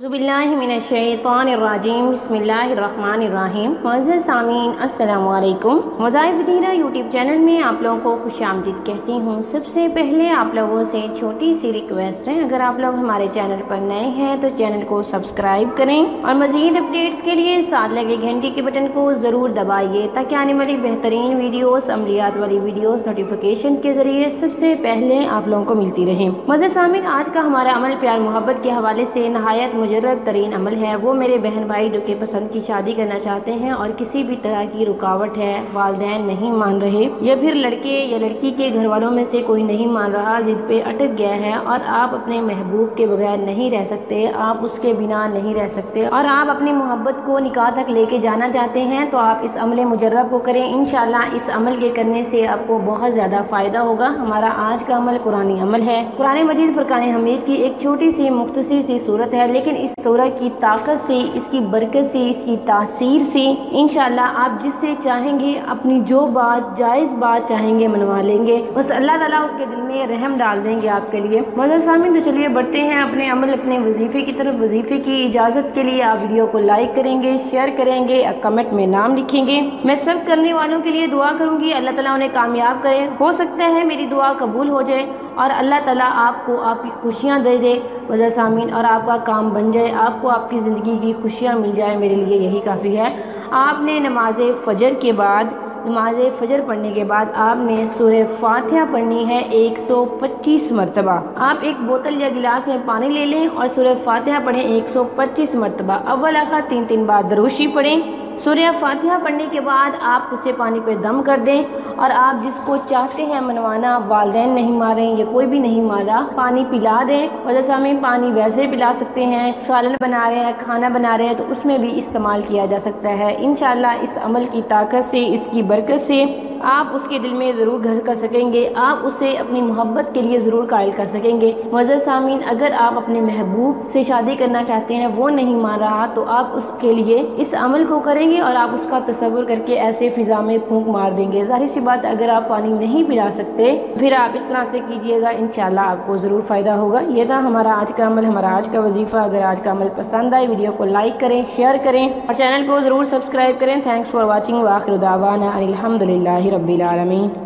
बिस्मिल्लाहिर्रहमानिर्रहीम बिस्मिल्लाहिर्रहमानिर्रहीम। मुअज़्ज़ज़ सामीन अस्सलामु अलैकुम। वज़ाइफ़ दीना यूट्यूब चैनल में आप लोगों को खुशामदीद कहती हूँ। सबसे पहले आप लोगों से छोटी सी रिक्वेस्ट है, अगर आप लोग हमारे चैनल पर नए हैं तो चैनल को सब्सक्राइब करें और मज़ीद अपडेट्स के लिए साथ लगे घंटी के बटन को ज़रूर दबाइए ताकि आने वाली बेहतरीन वीडियोस, अमलियात वाली वीडियोस नोटिफिकेशन के ज़रिए सबसे पहले आप लोगों को मिलती रहें। मुअज़्ज़ज़ सामीन, आज का हमारा अमल प्यार मोहब्बत के हवाले से नहायत मुजर्रब तरीन अमल है। वो मेरे बहन भाई जो कि पसंद की शादी करना चाहते हैं और किसी भी तरह की रुकावट है, वालिदैन नहीं मान रहे या फिर लड़के या लड़की के घर वालों में से कोई नहीं मान रहा, जिद पे अटक गया है और आप अपने महबूब के बगैर नहीं रह सकते, आप उसके बिना नहीं रह सकते और आप अपनी मोहब्बत को निकाह तक लेके जाना चाहते हैं, तो आप इस अमल मुजर्रब को करें। इंशाल्लाह इस अमल के करने से आपको बहुत ज़्यादा फ़ायदा होगा। हमारा आज का अमल कुरानी अमल है। कुरान मजीद फुरकान हमीद की एक छोटी सी मुख्तसर सी सूरत है, लेकिन इस सूरत की ताकत से, इसकी बरकत से, इसकी तासीर से इंशाल्लाह आप जिससे चाहेंगे अपनी जो बात, जायज़ बात चाहेंगे मनवा लेंगे। बस अल्लाह ताला उसके दिल में रहम डाल देंगे आपके लिए। मुअज़्ज़ज़ सामीन, तो चलिए बढ़ते हैं अपने अमल, अपने वजीफ़े की तरफ। वजीफ़े की इजाज़त के लिए आप वीडियो को लाइक करेंगे, शेयर करेंगे, कमेंट में नाम लिखेंगे। मैं सब करने वालों के लिए दुआ करूँगी, अल्लाह ताला उन्हें कामयाब करे। हो सकता है मेरी दुआ कबूल हो जाए और अल्लाह ताला आपको आपकी खुशियाँ दे दे मुअज़्ज़ज़ सामीन, और आपका काम बन जाए, आपको आपकी ज़िंदगी की खुशियाँ मिल जाए। मेरे लिए यही काफ़ी है। आपने नमाज फ़जर के बाद, नमाज फ़जर पढ़ने के बाद आपने सूरह फातिहा पढ़नी है 125 मरतबा। आप एक बोतल या गिलास में पानी ले लें और सूरह फातिहा पढ़ें 125 मरतबा। अव्वल आखिर 3 बार दरूशी पढ़ें। सूरह फातिहा पढ़ने के बाद आप उसे पानी पे दम कर दें और आप जिसको चाहते हैं मनवाना, वालिदैन नहीं मारें या कोई भी नहीं मारा, पानी पिला दें। मुअज़्ज़ज़ सामीन, पानी वैसे पिला सकते हैं, सालन बना रहे हैं, खाना बना रहे हैं तो उसमें भी इस्तेमाल किया जा सकता है। इंशाल्लाह इस अमल की ताकत से, इसकी बरकत से आप उसके दिल में ज़रूर घर कर सकेंगे, आप उसे अपनी मोहब्बत के लिए ज़रूर कायल कर सकेंगे। मुअज़्ज़ज़ सामीन, अगर आप अपने महबूब से शादी करना चाहते हैं, वो नहीं मान रहा, तो आप उसके लिए इस अमल को करेंगे और आप उसका तसव्वुर करके ऐसे फ़िज़ा में फूंक मार देंगे। ज़ाहिर सी बात, अगर आप पानी नहीं पिला सकते फिर आप इस तरह से कीजिएगा, इंशाल्लाह आपको ज़रूर फ़ायदा होगा। ये था हमारा आज का अमल, हमारा आज का वजीफ़ा। अगर आज का अमल पसंद आए, वीडियो को लाइक करें, शेयर करें और चैनल को ज़रूर सब्सक्राइब करें। Thanks for watching. व आखिर दावाना अनिल हम्दुलिल्लाहि रब्बिल आलमीन।